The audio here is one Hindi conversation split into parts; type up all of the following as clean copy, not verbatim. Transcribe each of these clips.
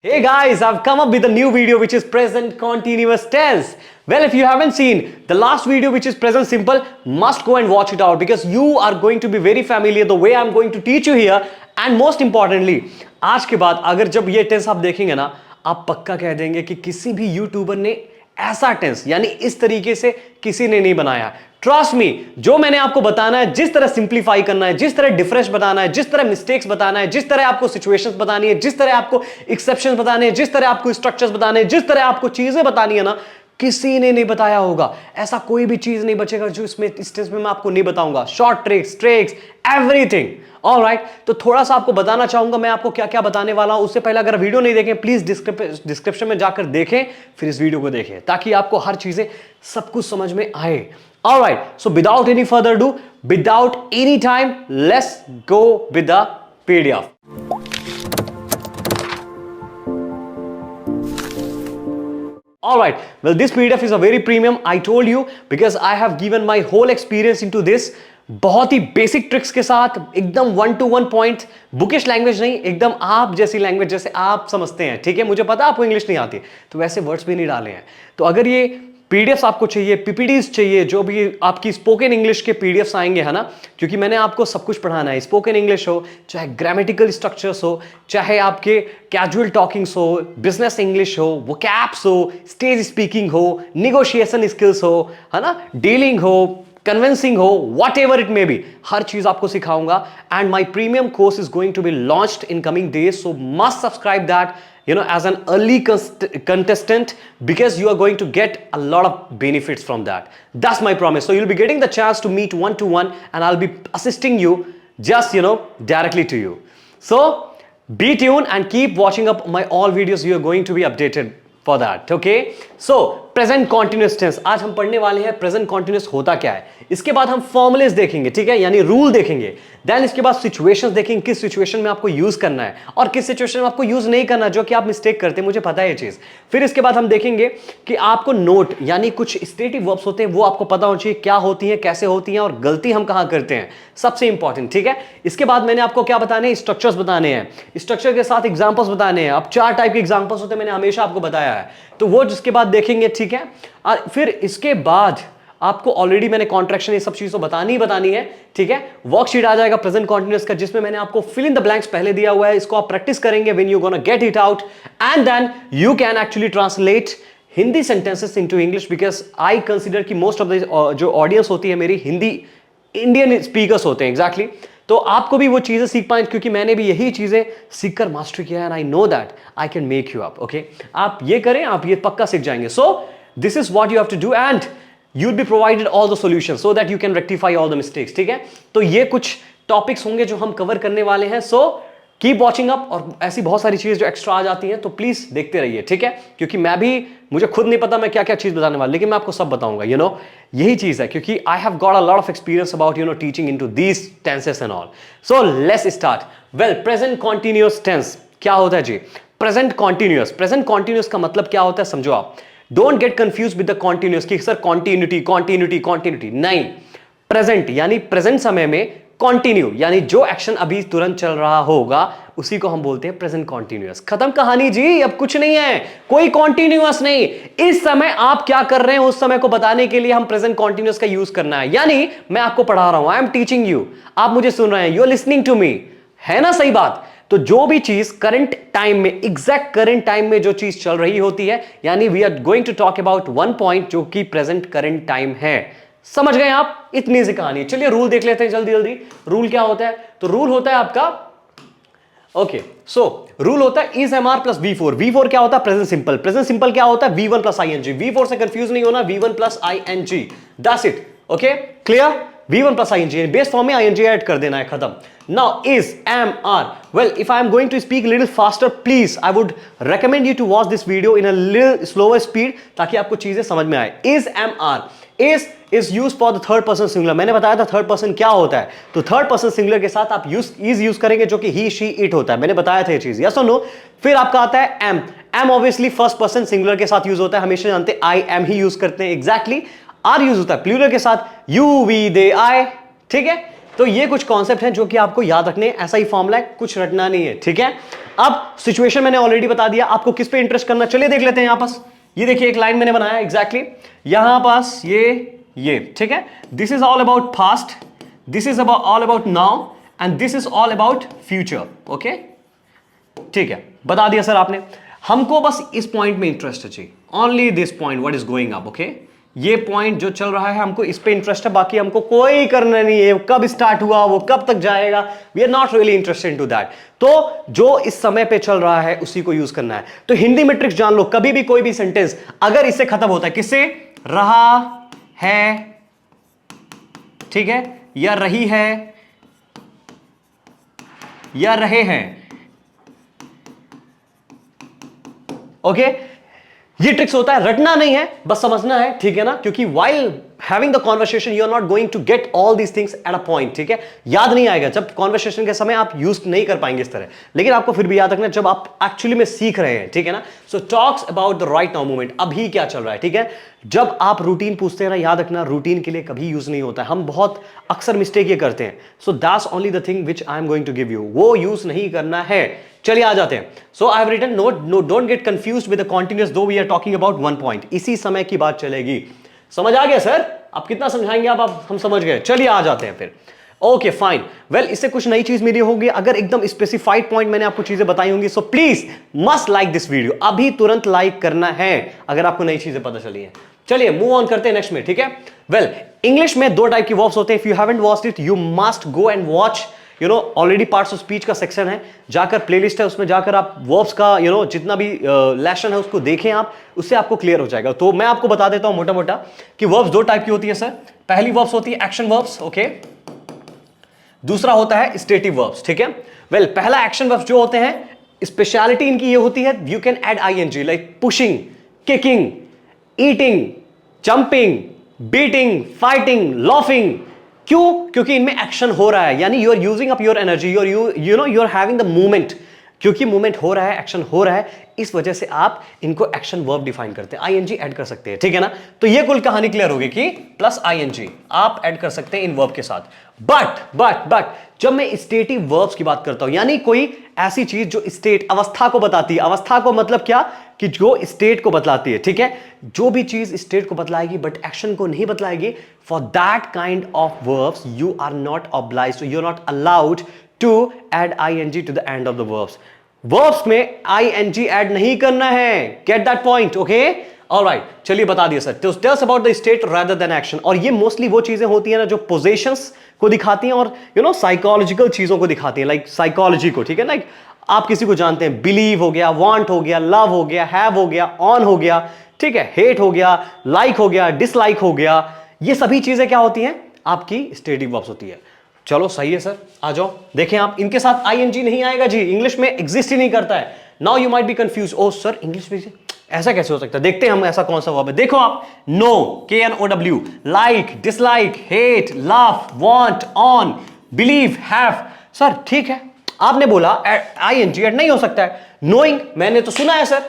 Hey guys, I've come up with a new video which is present continuous tense. Well, if you haven't seen the last video which is present simple, must go and watch it out because you are going to be very familiar the way I'm going to teach you here. And most importantly, आज के बाद अगर जब ये टेंस आप देखेंगे ना, आप पक्का कह देंगे कि किसी भी यूट्यूबर ने ऐसा टेंस यानी इस तरीके से किसी ने नहीं बनाया। ट्रस्ट मी, जो मैंने आपको बताना है, जिस तरह सिंप्लीफाई करना है, जिस तरह डिफरेंस बताना है, जिस तरह मिस्टेक्स बताना है, जिस तरह आपको सिचुएशंस बतानी है, जिस तरह आपको एक्सेप्शंस बताने हैं, जिस तरह आपको स्ट्रक्चर्स बताने हैं, जिस तरह आपको चीजें बतानी है ना, किसी ने नहीं बताया होगा। ऐसा कोई भी चीज नहीं बचेगा जो इसमें इस टेंस में मैं आपको नहीं बताऊंगा। Short tricks everything. ऑलराइट, तो थोड़ा सा आपको बताना चाहूंगा मैं आपको क्या क्या बताने वाला हूं। उससे पहले अगर वीडियो नहीं देखें प्लीज डिस्क्रिप्शन में जाकर देखें, फिर इस वीडियो को देखें ताकि आपको हर चीजें सब कुछ समझ में आए। Alright, so without any further ado, without any time, let's go with the PDF. Alright, well this PDF is a very premium, I told you, because I have given my whole experience into this. बहुत ही बेसिक ट्रिक्स के साथ, एकदम 1-to-1 पॉइंट, बुकिश लैंग्वेज नहीं, एकदम आप जैसी लैंग्वेज जैसे आप समझते हैं। ठीक है, मुझे पता आपको इंग्लिश नहीं आती तो वैसे वर्ड्स भी नहीं डाले हैं। तो अगर ये पीडीएफ्स आपको चाहिए, पीपीटीज चाहिए, जो भी आपकी स्पोकन इंग्लिश के पीडीएफ्स आएंगे, है ना, क्योंकि मैंने आपको सब कुछ पढ़ाना है। स्पोकन इंग्लिश हो, चाहे ग्रामेटिकल स्ट्रक्चर्स हो, चाहे आपके कैजुअल टॉकिंग्स हो, बिजनेस इंग्लिश हो, वोकैब्स हो, स्टेज स्पीकिंग हो, निगोशिएशन स्किल्स हो, है ना, डीलिंग हो, कन्विंसिंग हो, whatever it may be, हर चीज आपको सिखाऊंगा। And my premium course is going to be launched in coming days, so must subscribe that, you know, as an early contestant, because you are going to get a lot of benefits from that. That's my promise. So you'll be getting the chance to meet 1-to-1 and I'll be assisting you just, you know, directly to you. So be tuned and keep watching up my all videos. You are going to be updated for that. Okay, so present continuous tense आज हम पढ़ने वाले हैं। present continuous होता क्या है, इसके बाद हम फॉर्मुलेस देखेंगे, ठीक है, यानी रूल देखेंगे। देन इसके बाद सिचुएशंस देखेंगे, किस सिचुएशन में आपको यूज करना है और किस सिचुएशन में आपको यूज नहीं करना, जो कि आप मिस्टेक करते हैं, मुझे पता है ये चीज। फिर इसके बाद हम देखेंगे कि आपको नोट यानी कुछ स्टेटिव वर्ब्स होते हैं, वो आपको पता होना चाहिए क्या होती है, कैसे होती हैं और गलती हम कहां करते हैं, सबसे इंपॉर्टेंट। ठीक है, इसके बाद मैंने आपको क्या बताने हैं, स्ट्रक्चर्स बताने हैं, स्ट्रक्चर के साथ एग्जांपल्स बताने हैं। अब 4 टाइप के एग्जांपल्स होते हैं, मैंने हमेशा आपको बताया है, तो वो जिसके बाद देखेंगे। ठीक है, फिर इसके बाद आपको ऑलरेडी मैंने कॉन्ट्रैक्शन ये सब चीजें बतानी है। ठीक है, वर्कशीट आ जाएगा प्रेजेंट कॉन्टिन्यूअस का, जिसमें मैंने आपको फिल इन द ब्लैंक्स पहले दिया हुआ है। इसको आप प्रैक्टिस करेंगे, when you gonna get it out and then you can actually translate Hindi sentences into English, because I consider कि मोस्ट ऑफ द जो ऑडियंस होती है मेरी हिंदी इंडियन स्पीकर्स होते हैं। एग्जैक्टली, तो आपको भी वो चीजें सीख पाए, क्योंकि मैंने भी यही चीजें सीखकर मास्टर किया है and I know that I can make you up. Okay, आप ये करें, आप ये पक्का सीख जाएंगे। So this is what you have to do and you'll be provided all the solutions so that you can rectify all the mistakes. ठीक है, तो ये कुछ टॉपिक्स होंगे जो हम कवर करने वाले हैं। सो कीप वॉचिंग अप, और ऐसी बहुत सारी चीजें जो एक्स्ट्रा आ जाती हैं तो प्लीज देखते रहिए। ठीक है, क्योंकि मुझे खुद नहीं पता मैं क्या क्या चीज बताने वाला, लेकिन मैं आपको सब बताऊंगा। यू नो, यही चीज है, क्योंकि I have got a lot of experience about, you know, teaching into these tenses and all. So let's start. Well, present continuous tense क्या होता है जी? प्रेजेंट कॉन्टिन्यूअस का मतलब क्या होता है, समझो आप। Don't get confuse with the continuous कि सर कॉन्टिन्यूटी नहीं। प्रेजेंट यानी प्रेजेंट समय में, कॉन्टिन्यू यानी जो एक्शन अभी तुरंत चल रहा होगा उसी को हम बोलते हैं प्रेजेंट कॉन्टिन्यूअस। खत्म कहानी जी, अब कुछ नहीं है, कोई कॉन्टिन्यूअस नहीं। इस समय आप क्या कर रहे हैं उस समय को बताने के लिए हम प्रेजेंट कॉन्टिन्यूअस का यूज करना है। यानी मैं आपको पढ़ा रहा हूं, आई एम टीचिंग यू, आप मुझे सुन रहे हैं, you are listening to me, है ना, सही बात। तो जो भी चीज करंट टाइम में, एग्जैक्ट करंट टाइम में जो चीज चल रही होती है, यानी we are going to talk about one point जो कि प्रेजेंट करंट टाइम है। समझ गए आप? इतनी सी कहानी। चलिए रूल देख लेते हैं जल्दी जल्दी। रूल क्या होता है? तो रूल होता है आपका, ओके, सो रूल होता है is MR plus V4। V4 क्या होता है? Present simple. प्रेजेंट सिंपल क्या होता है? V1 plus ING। V4 से कंफ्यूज नहीं होना, V1 plus ING, that's it. Okay, clear? V1 plus ING, base form में ING ऐड कर देना है, खत्म। Now is, am, are. Well, if I am going to speak a little faster, please, I would recommend you to watch this video in a little slower speed ताकि आपको चीजें समझ में आए। Is, am, are. Is used for the third person singular। मैंने बताया था थर्ड पर्सन क्या होता है, तो थर्ड पर्सन सिंगुलर के साथ आप यूज करेंगे, जो कि he, she, it होता है। मैंने बताया था ये चीज, yes or no? फिर आपका आता है am। am obviously first person singular के साथ यूज होता है, हमेशा जानते हैं I am ही यूज करते हैं। एग्जैक्टली। आर यूज होता है प्लूरल के साथ, यू, वी, दे, आई। ठीक है, तो ये कुछ कॉन्सेप्ट हैं जो कि आपको याद रखने, ऐसा ही फॉर्मूला है, कुछ रटना नहीं है, ठीक है। अब सिचुएशन मैंने ऑलरेडी बता दिया, आपको किस पे इंटरेस्ट करना, चलिए देख लेते हैं। यहां पास ये देखिए एक लाइन मैंने बनाया एग्जैक्टली, यहां पास ये ठीक है। This is all about past, this is all about now and this is all about future, okay ठीक है, बता दिया सर आपने। हमको बस इस पॉइंट में इंटरेस्ट है जी, only this point, what is going up, okay. ये पॉइंट जो चल रहा है हमको इस पे इंटरेस्ट है, बाकी हमको कोई करना नहीं है, कब स्टार्ट हुआ, वो कब तक जाएगा, we are not really interested into that. तो जो इस समय पे चल रहा है उसी को यूज करना है। तो हिंदी में ट्रिक्स जान लो, कभी भी कोई भी सेंटेंस अगर इससे खत्म होता है, किससे, रहा है, ठीक है, या रही है, या रहे हैं, ओके ये ट्रिक्स होता है, रटना नहीं है, बस समझना है, ठीक है ना। क्योंकि while having the conversation you are not going to get all these things at a point, ठीक है, याद नहीं आएगा जब कॉन्वर्सेशन के समय आप यूज नहीं कर पाएंगे इस तरह, लेकिन आपको फिर भी याद रखना जब आप एक्चुअली में सीख रहे हैं, ठीक है ना। So talks about the right now moment, अभी क्या चल रहा है, ठीक है। जब आप रूटीन पूछते हैं ना, याद रखना रूटीन के लिए कभी यूज नहीं होता है, हम बहुत अक्सर मिस्टेक ये करते हैं। So that's only the thing which I am going to give you, वो यूज नहीं करना है। चलिए आ जाते हैं। So I have written note, no don't get confused with the continuous, though we are talking about one point, इसी समय की बात चलेगी। समझ आ गया सर, आप कितना समझाएंगे आप हम समझ गए। चलिए आ जाते हैं फिर, ओके फाइन। वेल इससे कुछ नई चीज मिली होगी, अगर एकदम स्पेसिफाइड पॉइंट मैंने आपको चीजें बताई होंगी, so please must like this video, अभी तुरंत लाइक करना है अगर आपको नई चीजें पता चली है। चलिए मूव ऑन करते हैं नेक्स्ट में, ठीक है। वेल इंग्लिश में दो टाइप की वर्ब्स होते हैं, if you haven't watched it you must go and watch, you know already parts of speech का सेक्शन है, जाकर प्लेलिस्ट है उसमें जाकर आप वर्ब्स का यू नो जितना भी लेसन है उसको देखें आप, उससे आपको क्लियर हो जाएगा। तो मैं आपको बता देता हूं मोटा मोटा कि वर्ब्स दो टाइप की होती है सर। पहली वर्ब्स होती है एक्शन वर्ब्स, ओके, दूसरा होता है स्टेटिव वर्ब्स, ठीक है। वेल पहला एक्शन वर्ब्स जो होते हैं, स्पेशलिटी इनकी ये होती है, you can add ING like pushing, kicking, eating, jumping, beating, fighting, laughing. क्यों? क्योंकि इनमें एक्शन हो रहा है, यानी you are using up your energy, you are having the movement. क्योंकि मूवमेंट हो रहा है, एक्शन हो रहा है, इस वजह से आप इनको एक्शन वर्ब डिफाइन करते हैं, आईएनजी ऐड कर सकते हैं, ठीक है ना। तो ये कुल कहानी क्लियर होगी कि प्लस आईएनजी आप ऐड कर सकते हैं इन वर्ब के साथ। बट जब मैं स्टेटिव वर्ब्स की बात करता हूं, यानी कोई ऐसी चीज जो स्टेट अवस्था को बताती है, अवस्था को मतलब क्या कि जो स्टेट को बतलाती है, ठीक है, जो भी चीज स्टेट को बतलाएगी बट एक्शन को नहीं बतलाएगी, for that kind of verbs you are not obliged, you are not allowed to add ING to the end of the verbs. Verbs में आईएनजी ऐड नहीं करना है, get that point, okay alright. चलिए बता दिया सर, तो tells about the state rather than action. और ये मोस्टली वो चीजें होती है ना जो पोजीशंस को दिखाती हैं और यू नो साइकोलॉजिकल चीजों को दिखाती हैं, लाइक साइकोलॉजी को, ठीक है, लाइक आप किसी को जानते हैं, बिलीव हो गया, वांट हो गया, लव हो गया, हैव हो गया, ऑन हो गया, ठीक है, हेट हो गया, लाइक हो गया, डिसलाइक हो गया, ये सभी चीजें क्या होती हैं, आपकी स्टेटिव वर्ब्स होती है। चलो सही है सर, आ जाओ देखें आप, इनके साथ आईएनजी नहीं आएगा जी, इंग्लिश में एग्जिस्ट ही नहीं करता है। Now you might be confuse, oh sir English में ऐसा कैसे हो सकता है, देखते हैं हम ऐसा कौन सा वर्ब है। देखो आप, know, KNOW, like, dislike, hate, love, want, own, believe, have. Sir ठीक है, आपने बोला आईएनजी ऐड नहीं हो सकता है। नोइंग, मैंने तो सुना है sir,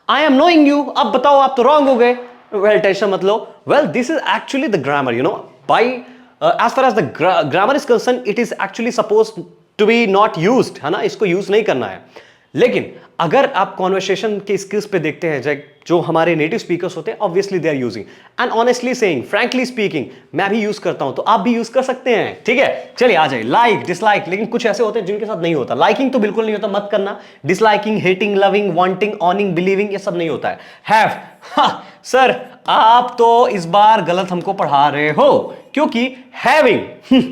I am knowing you, अब बताओ आप तो रॉन्ग हो गए। वेल टेंशन मत लो, well this is actually the grammar, you know, by as far as the grammar is concern it is actually suppose to be not used, है ना, इसको यूज नहीं करना है। लेकिन अगर आप कॉन्वर्सेशन के स्किल्स पे देखते हैं, जो हमारे नेटिव स्पीकर्स होते हैं, obviously they are using, and honestly saying, frankly speaking, मैं भी यूज करता हूं, तो आप भी यूज कर सकते हैं, ठीक है। चलिए आ जाए, लाइक, डिसलाइक, लेकिन कुछ ऐसे होते हैं जिनके साथ नहीं होता। लाइकिंग तो बिल्कुल नहीं होता, मत करना। Disliking, hating, loving, wanting, ऑनिंग, believing, ये सब नहीं होता है। हैव, सर आप तो इस बार गलत हमको पढ़ा रहे हो, क्योंकि हैविंग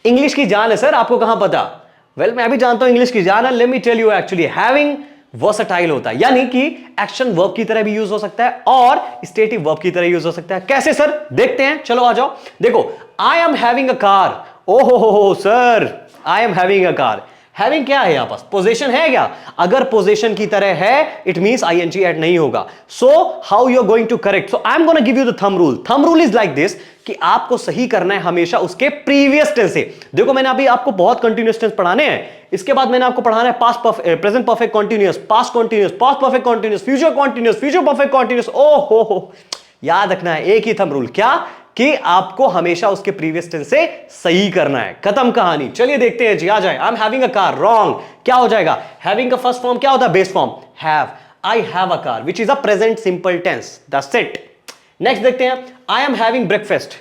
इंग्लिश की जान है सर, आपको कहां पता। वेल मैं भी जानता हूं इंग्लिश की जान है, let me tell you, actually having versatile होता है, यानी कि एक्शन वर्ब की तरह भी यूज हो सकता है और स्टेटिव वर्ब की तरह यूज हो सकता है। कैसे सर, देखते हैं, चलो आ जाओ। देखो, I am having a car, ओहो sir I am having a car, having क्या है यहां पास, पोजीशन है क्या? अगर पोजीशन की तरह है इट मींस आईएनजी ऐड नहीं होगा। So how you are going to correct, so I am gonna give you the thumb rule. Thumb rule is like this कि आपको सही करना है हमेशा उसके प्रीवियस टेंस से। देखो मैंने अभी आपको बहुत कंटीन्यूअस टेंस पढ़ाने हैं, इसके बाद मैंने आपको पढ़ाना है past perfect, present perfect continuous, past continuous, past perfect continuous, future continuous, future perfect continuous. ओ हो, याद रखना है एक ही थंब रूल, क्या कि आपको हमेशा उसके प्रीवियस टेंस से सही करना है। खत्म कहानी। चलिए देखते हैं जी, आ जाए। आई am having a car, wrong. क्या हो जाएगा? हैविंग का फर्स्ट फॉर्म क्या होता है? Base form have. I have a car which is a present simple tense, that's it. Next देखते हैं, I am having breakfast.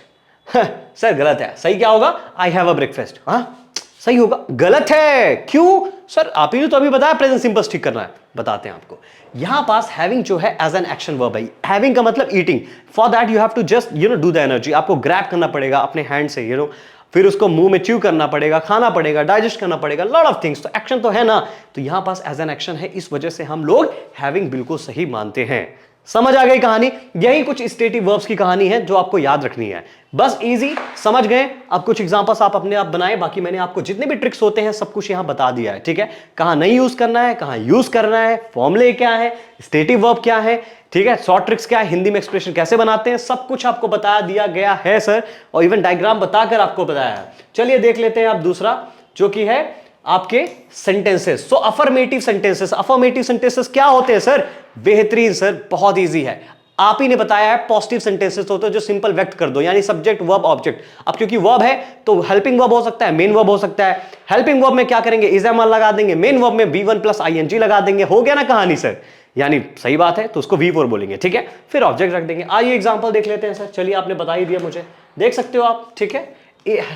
Sir गलत है, सही क्या होगा? I have a breakfast. हाँ सही होगा, गलत है। क्यों सर? आप ही ने तो अभी बताया प्रेजेंट सिंपल ठीक करना है। बताते हैं आपको। यहां पास हैविंग जो है एज एन एक्शन वर्ब है। हैविंग का मतलब eating. For that you have to just do the energy. आपको ग्रैब करना पड़ेगा अपने हैंड से, फिर उसको मुंह में च्यू करना पड़ेगा, खाना पड़ेगा, डाइजेस्ट करना पड़ेगा, लॉट ऑफ थिंग्स। तो एक्शन तो है ना, तो यहां पास एज एन एक्शन है, इस वजह से हम लोग हैविंग बिल्कुल सही मानते हैं। समझ आ गई कहानी? यही कुछ स्टेटिव वर्ब्स की कहानी है जो आपको याद रखनी है। बस इजी, समझ गए? अब कुछ एग्जांपल्स आप अपने आप बनाए। बाकी मैंने आपको जितने भी ट्रिक्स होते हैं सब कुछ यहां बता दिया है, ठीक है? कहां नहीं यूज करना है, कहां यूज करना है, फॉर्मूले क्या है, स्टेटिव वर्ब क्या है, ठीक है? शॉर्ट ट्रिक्स क्या है, हिंदी में एक्सप्रेशन कैसे बनाते हैं, सब कुछ आपको बता दिया गया है सर, और इवन डायग्राम बताकर आपको बताया है। चलिए देख लेते हैं आप दूसरा, जो कि है आपके सेंटेंसेस। सो अफर्मेटिव सेंटेंसेस। अफर्मेटिव सेंटेंसेस क्या होते हैं सर? बेहतरीन सर, बहुत इजी है। आप ही ने बताया है पॉजिटिव सेंटेंसेस होते हैं जो सिंपल व्यक्त कर दो, यानी सब्जेक्ट वर्ब ऑब्जेक्ट। अब क्योंकि वर्ब है तो हेल्पिंग वर्ब हो सकता है, मेन वर्ब हो सकता है। हेल्पिंग वर्ब में क्या करेंगे? इज एम आर लगा देंगे, मेन वर्ब में V1 प्लस ING लगा देंगे। हो गया ना कहानी सर? यानी सही बात है तो उसको V4 बोलेंगे, ठीक है? फिर ऑब्जेक्ट रख देंगे। आइए एग्जांपल देख लेते हैं सर। चलिए आपने बता ही दिया मुझे, देख सकते हो आप, ठीक है?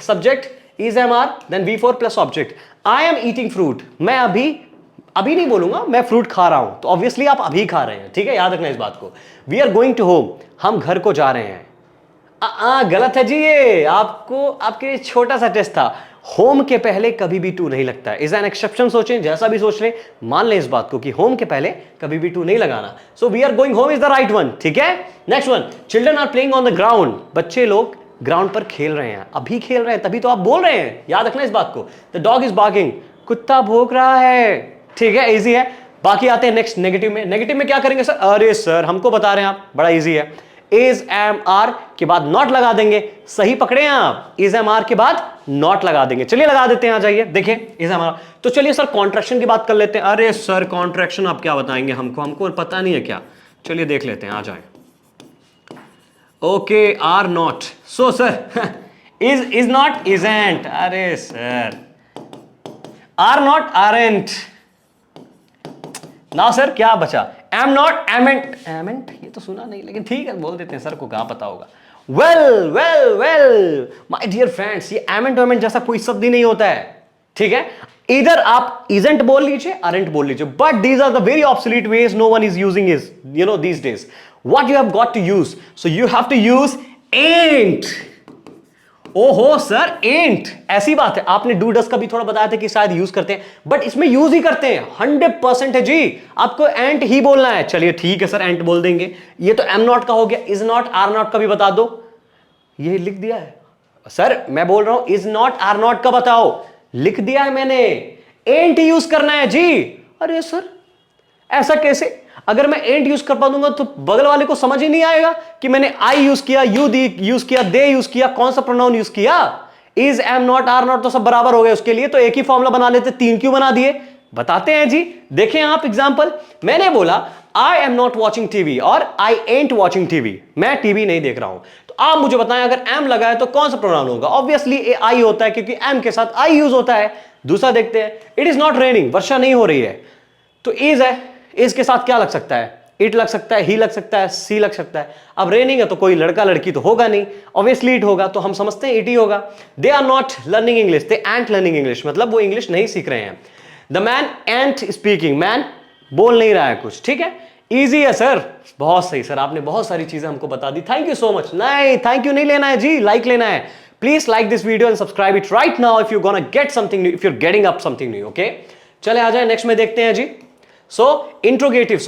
Subject is am are then V4 plus object. I am eating fruit. मैं अभी नहीं बोलूंगा, मैं फ्रूट खा रहा हूं, तो ऑब्वियसली आप अभी खा रहे हैं, ठीक है? याद रखना इस बात को। We are going to home. हम घर को जा रहे हैं। गलत है जी, ये आपको आपके लिए छोटा सा टेस्ट था। होम के पहले कभी भी टू नहीं लगता है। इज एन एक्सेप्शन सोचें, जैसा भी सोच लें, मान लें इस बात को कि होम के पहले कभी भी टू नहीं लगाना। So we are going home is the right one, ठीक है? Next one, children are playing on the ground. बच्चे लोग ग्राउंड पर खेल रहे हैं, अभी खेल रहे हैं, तभी तो आप बोल रहे हैं। याद रखना इस बात को। The dog is barking. कुत्ता भौंक रहा है, ठीक है? इजी है। बाकी आते हैं नेक्स्ट नेगेटिव में। नेगेटिव में क्या करेंगे सर? अरे सर हमको बता रहे हैं आप, बड़ा इजी है। इज एम आर के बाद नॉट लगा देंगे। सही पकड़े हैं आप, इज एम आर के बाद नॉट लगा देंगे। चलिए लगा देते हैं, आ जाइए देखिए इज एम आर। तो चलिए सर कॉन्ट्रैक्शन की बात कर लेते हैं। अरे सर कॉन्ट्रैक्शन आप क्या बताएंगे हमको पता नहीं है क्या? चलिए देख लेते हैं, आ जाए। Okay, are not. So sir is not isn't. अरे sir are not aren't. Now sir क्या बचा? Am not एमेंट। एमेंट ये तो सुना नहीं, लेकिन ठीक है बोल देते हैं, सर को कहां पता होगा। वेल माय डियर फ्रेंड्स, ये एमेंट वेमेंट जैसा कोई शब्द ही नहीं होता है, ठीक है? इधर आप इजेंट बोल लीजिए, अरेंट बोल लीजिए, but these are the very obsolete ways, no one is using is these days. What you have got to use? So you have to use ain't. ओहो सर एंट, ऐसी बात है। आपने डू डस का भी थोड़ा बताया था कि शायद यूज करते हैं, बट इसमें यूज ही करते हैं। 100% है जी, आपको एंट ही बोलना है। चलिए ठीक है सर, एंट बोल देंगे। ये तो एम नॉट का हो गया। इज नॉट आर नॉट का भी बता दो। ये लिख दिया है सर, मैं बोल रहा हूं इज नॉट आर नॉट का बताओ। लिख दिया है मैंने, एंट यूज करना है जी। अरे सर ऐसा कैसे? अगर मैं एंट यूज कर पा दूंगा तो बगल वाले को समझ ही नहीं आएगा कि मैंने आई यूज किया, यू यूज किया, दे यूज किया, कौन सा प्रोनाउन यूज किया। Is am not are not तो सब बराबर हो गए, उसके लिए तो एक ही फॉर्मूला बना लेते, 3 क्यों बना दिए? बताते हैं जी। देखें आप एग्जांपल, मैंने बोला I am not watching TV और आई एंट वॉचिंग टीवी। मैं टीवी नहीं देख रहा हूं। तो आप मुझे बताएं अगर एम लगा है तो कौन सा प्रोनाउन होगा? ऑब्वियसली आई होता है, क्योंकि एम के साथ आई यूज होता है। दूसरा देखते हैं, इट इज नॉट रेनिंग, वर्षा नहीं हो रही है, तो इज है। इज के साथ क्या लग सकता है? इट लग सकता है, ही लग सकता है, सी लग सकता है। अब रेनिंग है तो कोई लड़का लड़की तो होगा नहीं, ऑब्वियसली इट होगा, तो हम समझते हैं इट ही होगा। They are not learning English, they ain't learning English, मतलब वो इंग्लिश नहीं सीख रहे हैं। The man ain't speaking, man बोल नहीं रहा है कुछ, ठीक है? इजी है सर, बहुत सही सर, आपने बहुत सारी चीजें हमको बता दी, थैंक यू सो मच। नहीं थैंक यू नहीं लेना है जी, लाइक लेना है। Please like this video and subscribe it right now if you gonna get something new, if you are getting up something new. Okay चले आ जाए नेक्स्ट में देखते हैं जी। So interrogative,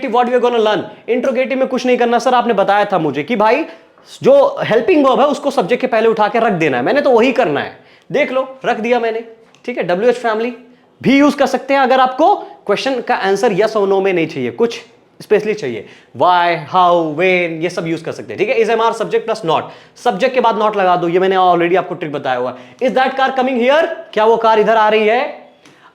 what we are gonna learn. Interrogative में कुछ नहीं करना सर, आपने बताया था मुझे कि भाई जो हेल्पिंग वर्ब है उसको सब्जेक्ट के पहले उठा के रख देना है, मैंने तो वही करना है। देख लो रख दिया मैंने, ठीक है? WH फैमिली भी यूज कर सकते हैं अगर आपको क्वेश्चन का आंसर यस और नो में नहीं चाहिए, कुछ स्पेशली चाहिए, वाई, हाउ, व्हेन, ये सब यूज कर सकते हैं, ठीक है? Is am are subject plus not, subject के बाद नॉट लगा दो, ये मैंने ऑलरेडी आपको ट्रिक बताया हुआ है। Is that car coming here, क्या वो कार इधर आ रही है?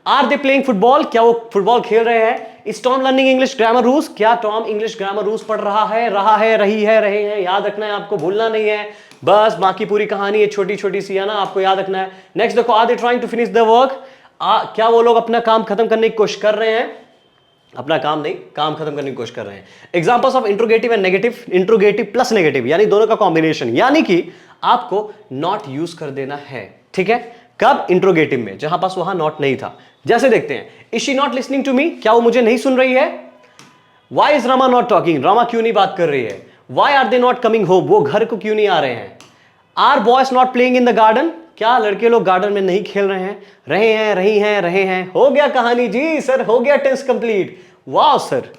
आर दे प्लेइंग फुटबॉल, क्या वो फुटबॉल खेल रहे हैं? Is Tom learning English grammar rules, क्या टॉम इंग्लिश ग्रामर रूल्स पढ़ रहा है, रही है, रहे हैं, याद रखना है आपको, भूलना नहीं है, बस बाकी पूरी कहानी है छोटी छोटी सी है ना, आपको याद रखना है। नेक्स्ट देखो, are they trying to finish the work, क्या वो लोग अपना काम खत्म करने की कोशिश कर रहे हैं? अपना काम नहीं, काम खत्म करने की कोशिश कर रहे हैं। Examples of interrogative and negative, interrogative plus negative यानी दोनों का कॉम्बिनेशन, यानी कि आपको नॉट यूज कर देना है, ठीक है? कब? इंट्रोगेटिव में, जहां पास वहां नॉट नहीं था। जैसे देखते हैं, is she not listening to me, क्या वो मुझे नहीं सुन रही है? Why is Rama not talking, Rama क्यों नहीं बात कर रही है? Why are they not coming home, वो घर को क्यों नहीं आ रहे हैं? Are boys not playing in the garden, क्या लड़के लोग गार्डन में नहीं खेल रहे हैं? रहे हैं, रही हैं, रहे हैं। हो गया कहानी जी सर, हो गया टेंस कंप्लीट। वाह सर,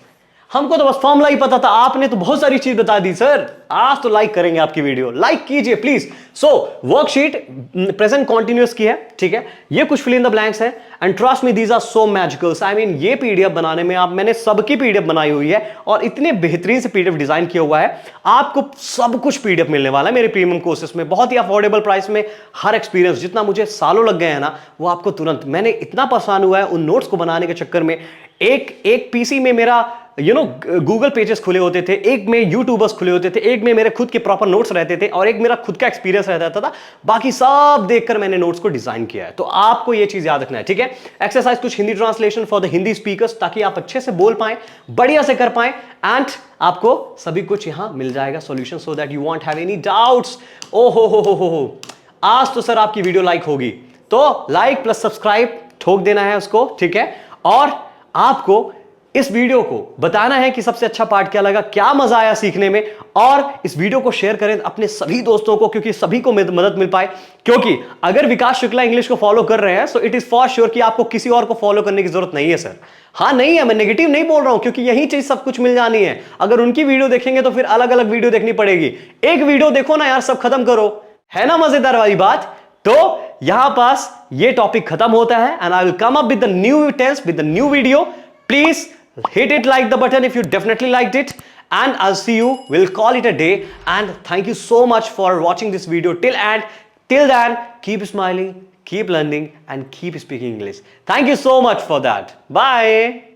हमको तो बस फॉर्मूला ही पता था, आपने तो बहुत सारी चीज बता दी सर। आज तो लाइक करेंगे आपकी वीडियो, लाइक कीजिए please. So worksheet present continuous की है, ठीक है? ये कुछ फिल इन द ब्लैंक्स है, and trust me these are so magicals. I mean ये पीडीएफ बनाने में मैंने सबकी पीडीएफ बनाई हुई है और इतने बेहतरीन से पीडीएफ डिजाइन किया हुआ है, आपको सब कुछ पीडीएफ मिलने वाला है मेरे प्रीमियम कोर्सेस में, बहुत ही अफोर्डेबल प्राइस में। हर एक्सपीरियंस जितना मुझे सालों लग गए हैं ना, वो आपको तुरंत, मैंने इतना परेशान हुआ है उन नोट्स को बनाने के चक्कर में। एक पीसी में मेरा गूगल पेजेस खुले होते थे, एक में यूट्यूबर्स खुले होते थे, एक में मेरे खुद के प्रॉपर नोट्स रहते थे, और एक मेरा खुद का एक्सपीरियंस रहता था। बाकी सब देखकर मैंने नोट्स को डिजाइन किया है। तो आपको ये चीज याद रखना है, ठीक है? एक्सरसाइज कुछ Hindi translation for the Hindi speakers, ताकि आप अच्छे से बोल पाए, बढ़िया से कर पाए, एंड आपको सभी कुछ यहां मिल जाएगा solution, so that you won't have any doubts. ओ हो, आज तो सर आपकी वीडियो लाइक होगी, तो लाइक प्लस सब्सक्राइब ठोक देना है उसको, ठीक है? और आपको इस वीडियो को बताना है कि सबसे अच्छा पार्ट क्या लगा, क्या मजा आया सीखने में, और इस वीडियो को शेयर करें अपने सभी दोस्तों को, क्योंकि सभी को मदद मिल पाए। क्योंकि अगर विकास शुक्ला इंग्लिश को फॉलो कर रहे हैं, so it is for sure कि आपको किसी और को फॉलो करने की जरूरत नहीं है सर। हाँ नहीं है, मैं नेगेटिव नहीं बोल रहा हूं, क्योंकि यही चीज सब कुछ मिल जानी है। अगर उनकी वीडियो देखेंगे तो फिर अलग अलग वीडियो देखनी पड़ेगी, एक वीडियो देखो ना यार, सब खत्म करो, है ना मजेदार वाली बात? तो यहां पास ये टॉपिक खत्म होता है, and I will come up with the new tense with the new video. Please hit it like the button if you definitely liked it, and I'll see you. We'll call it a day, and thank you so much for watching this video till end. Till then, keep smiling, keep learning, and keep speaking English. Thank you so much for that. Bye.